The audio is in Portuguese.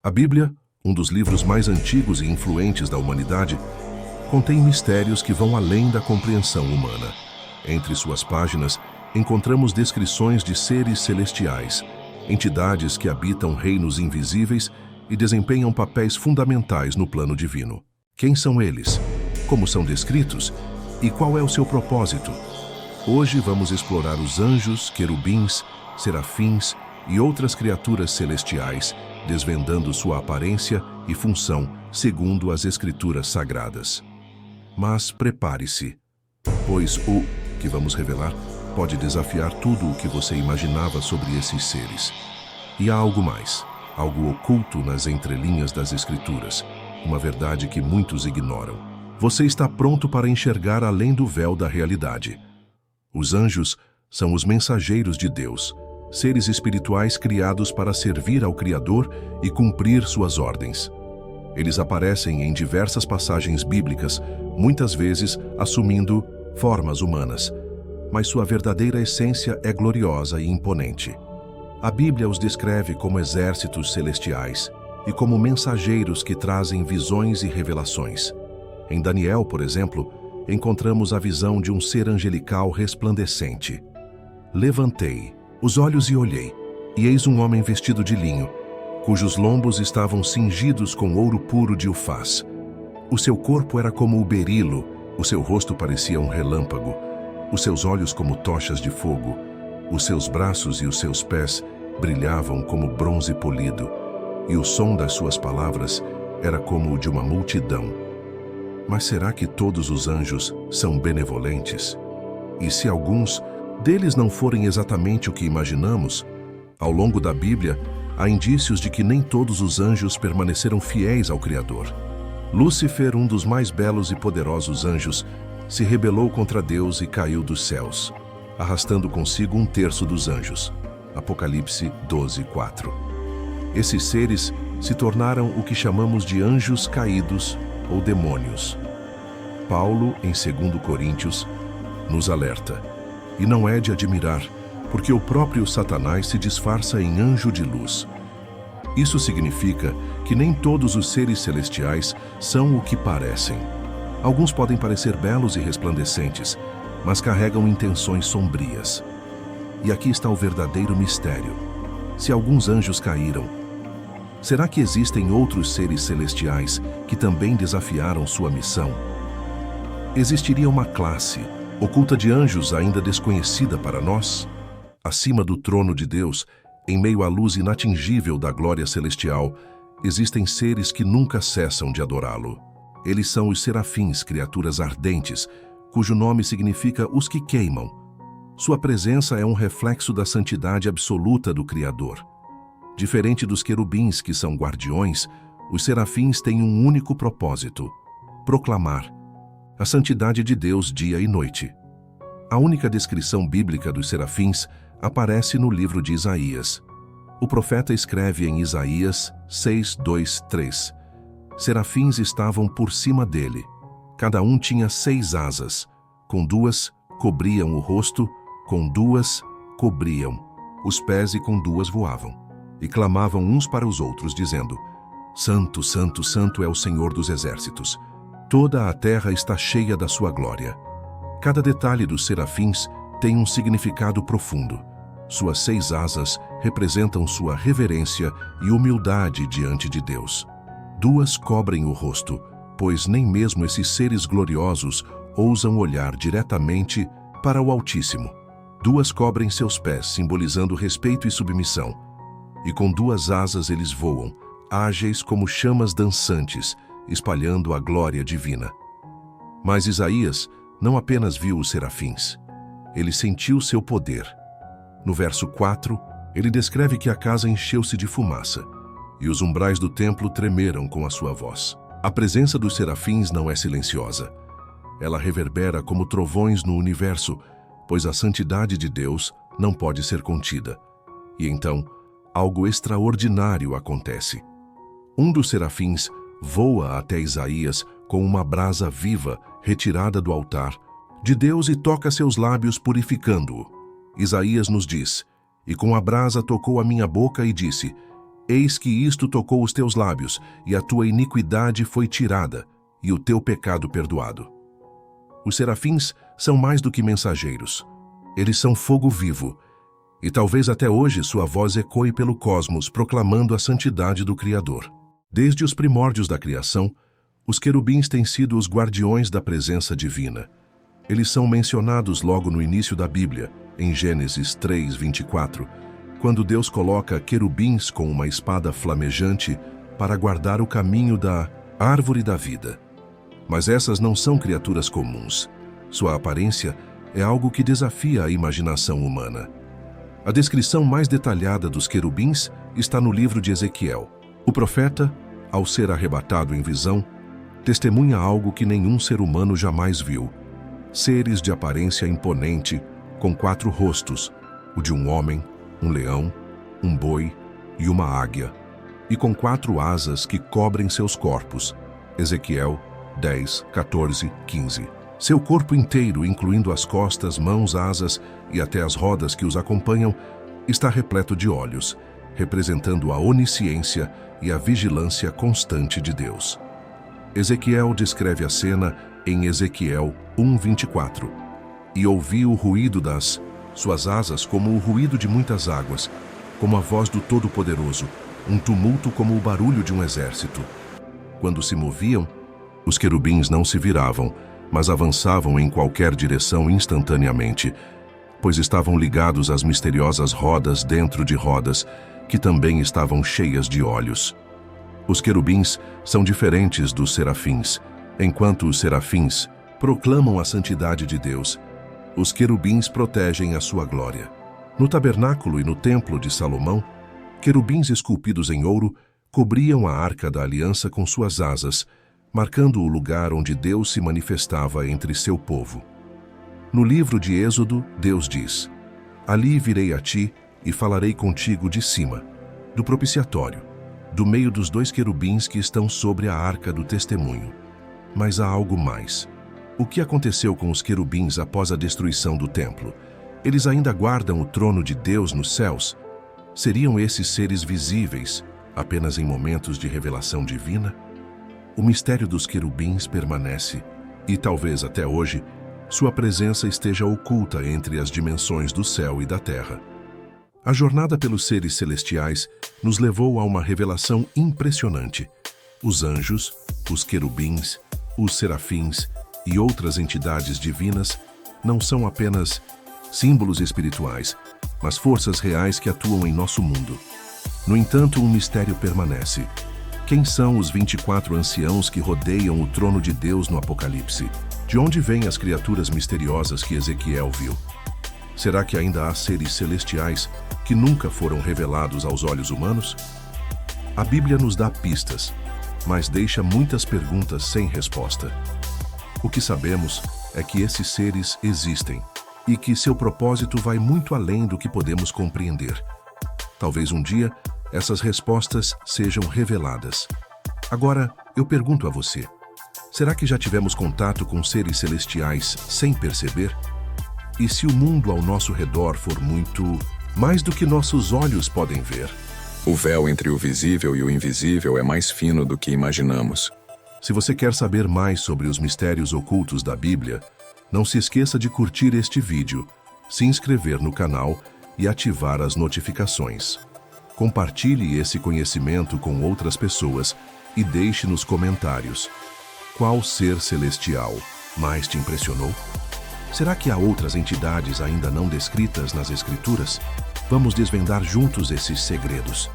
A Bíblia, um dos livros mais antigos e influentes da humanidade, contém mistérios que vão além da compreensão humana. Entre suas páginas, encontramos descrições de seres celestiais, entidades que habitam reinos invisíveis e desempenham papéis fundamentais no plano divino. Quem são eles? Como são descritos? E qual é o seu propósito? Hoje vamos explorar os anjos, querubins, serafins e outras criaturas celestiais, desvendando sua aparência e função segundo as Escrituras Sagradas. Mas prepare-se, pois o que vamos revelar pode desafiar tudo o que você imaginava sobre esses seres. E há algo mais, algo oculto nas entrelinhas das Escrituras, uma verdade que muitos ignoram. Você está pronto para enxergar além do véu da realidade. Os anjos são os mensageiros de Deus, seres espirituais criados para servir ao Criador e cumprir suas ordens. Eles aparecem em diversas passagens bíblicas, muitas vezes assumindo formas humanas, mas sua verdadeira essência é gloriosa e imponente. A Bíblia os descreve como exércitos celestiais e como mensageiros que trazem visões e revelações. Em Daniel, por exemplo, encontramos a visão de um ser angelical resplandecente. Levantei os olhos e olhei, e eis um homem vestido de linho, cujos lombos estavam cingidos com ouro puro de Ufaz. O seu corpo era como o berilo, o seu rosto parecia um relâmpago, os seus olhos como tochas de fogo, os seus braços e os seus pés brilhavam como bronze polido, e o som das suas palavras era como o de uma multidão. Mas será que todos os anjos são benevolentes? E se alguns deles não forem exatamente o que imaginamos, ao longo da Bíblia, há indícios de que nem todos os anjos permaneceram fiéis ao Criador. Lúcifer, um dos mais belos e poderosos anjos, se rebelou contra Deus e caiu dos céus, arrastando consigo um terço dos anjos. Apocalipse 12:4. Esses seres se tornaram o que chamamos de anjos caídos ou demônios. Paulo, em 2 Coríntios, nos alerta. E não é de admirar, porque o próprio Satanás se disfarça em anjo de luz. Isso significa que nem todos os seres celestiais são o que parecem. Alguns podem parecer belos e resplandecentes, mas carregam intenções sombrias. E aqui está o verdadeiro mistério. Se alguns anjos caíram, será que existem outros seres celestiais que também desafiaram sua missão? Existiria uma classe oculta de anjos ainda desconhecida para nós? Acima do trono de Deus, em meio à luz inatingível da glória celestial, existem seres que nunca cessam de adorá-lo. Eles são os serafins, criaturas ardentes, cujo nome significa os que queimam. Sua presença é um reflexo da santidade absoluta do Criador. Diferente dos querubins, que são guardiões, os serafins têm um único propósito: proclamar a santidade de Deus dia e noite. A única descrição bíblica dos serafins aparece no livro de Isaías. O profeta escreve em Isaías 6:2-3. Serafins estavam por cima dele. Cada um tinha 6 asas. Com 2 cobriam o rosto, com 2 cobriam os pés e com 2 voavam. E clamavam uns para os outros, dizendo: Santo, Santo, Santo é o Senhor dos exércitos. Toda a terra está cheia da sua glória. Cada detalhe dos serafins tem um significado profundo. Suas 6 asas representam sua reverência e humildade diante de Deus. 2 cobrem o rosto, pois nem mesmo esses seres gloriosos ousam olhar diretamente para o Altíssimo. 2 cobrem seus pés, simbolizando respeito e submissão. E com 2 asas eles voam, ágeis como chamas dançantes, espalhando a glória divina. Mas Isaías não apenas viu os serafins, ele sentiu seu poder. No verso 4, ele descreve que a casa encheu-se de fumaça, e os umbrais do templo tremeram com a sua voz. A presença dos serafins não é silenciosa. Ela reverbera como trovões no universo, pois a santidade de Deus não pode ser contida. E então, algo extraordinário acontece. Um dos serafins voa até Isaías com uma brasa viva retirada do altar de Deus e toca seus lábios, purificando-o. Isaías nos diz: E com a brasa tocou a minha boca e disse: Eis que isto tocou os teus lábios, e a tua iniquidade foi tirada, e o teu pecado perdoado. Os serafins são mais do que mensageiros. Eles são fogo vivo, e talvez até hoje sua voz ecoe pelo cosmos, proclamando a santidade do Criador. Desde os primórdios da criação, os querubins têm sido os guardiões da presença divina. Eles são mencionados logo no início da Bíblia, em Gênesis 3:24, quando Deus coloca querubins com uma espada flamejante para guardar o caminho da árvore da vida. Mas essas não são criaturas comuns. Sua aparência é algo que desafia a imaginação humana. A descrição mais detalhada dos querubins está no livro de Ezequiel. O profeta, ao ser arrebatado em visão, testemunha algo que nenhum ser humano jamais viu. Seres de aparência imponente, com 4 rostos, o de um homem, um leão, um boi e uma águia, e com 4 asas que cobrem seus corpos. Ezequiel 10, 14, 15. Seu corpo inteiro, incluindo as costas, mãos, asas e até as rodas que os acompanham, está repleto de olhos, representando a onisciência e a vigilância constante de Deus. Ezequiel descreve a cena em Ezequiel 1:24. E ouvi o ruído das suas asas como o ruído de muitas águas, como a voz do Todo-Poderoso, um tumulto como o barulho de um exército. Quando se moviam, os querubins não se viravam, mas avançavam em qualquer direção instantaneamente, pois estavam ligados às misteriosas rodas dentro de rodas, que também estavam cheias de olhos. Os querubins são diferentes dos serafins. Enquanto os serafins proclamam a santidade de Deus, os querubins protegem a sua glória. No tabernáculo e no templo de Salomão, querubins esculpidos em ouro cobriam a arca da aliança com suas asas, marcando o lugar onde Deus se manifestava entre seu povo. No livro de Êxodo, Deus diz: Ali virei a ti e falarei contigo de cima, do propiciatório, do meio dos 2 querubins que estão sobre a arca do testemunho. Mas há algo mais. O que aconteceu com os querubins após a destruição do templo? Eles ainda guardam o trono de Deus nos céus? Seriam esses seres visíveis apenas em momentos de revelação divina? O mistério dos querubins permanece, e talvez até hoje, sua presença esteja oculta entre as dimensões do céu e da terra. A jornada pelos seres celestiais nos levou a uma revelação impressionante. Os anjos, os querubins, os serafins e outras entidades divinas não são apenas símbolos espirituais, mas forças reais que atuam em nosso mundo. No entanto, um mistério permanece. Quem são os 24 anciãos que rodeiam o trono de Deus no Apocalipse? De onde vêm as criaturas misteriosas que Ezequiel viu? Será que ainda há seres celestiais que nunca foram revelados aos olhos humanos? A Bíblia nos dá pistas, mas deixa muitas perguntas sem resposta. O que sabemos é que esses seres existem e que seu propósito vai muito além do que podemos compreender. Talvez um dia essas respostas sejam reveladas. Agora, eu pergunto a você: será que já tivemos contato com seres celestiais sem perceber? E se o mundo ao nosso redor for muito mais do que nossos olhos podem ver? O véu entre o visível e o invisível é mais fino do que imaginamos. Se você quer saber mais sobre os mistérios ocultos da Bíblia, não se esqueça de curtir este vídeo, se inscrever no canal e ativar as notificações. Compartilhe esse conhecimento com outras pessoas e deixe nos comentários: qual ser celestial mais te impressionou? Será que há outras entidades ainda não descritas nas Escrituras? Vamos desvendar juntos esses segredos.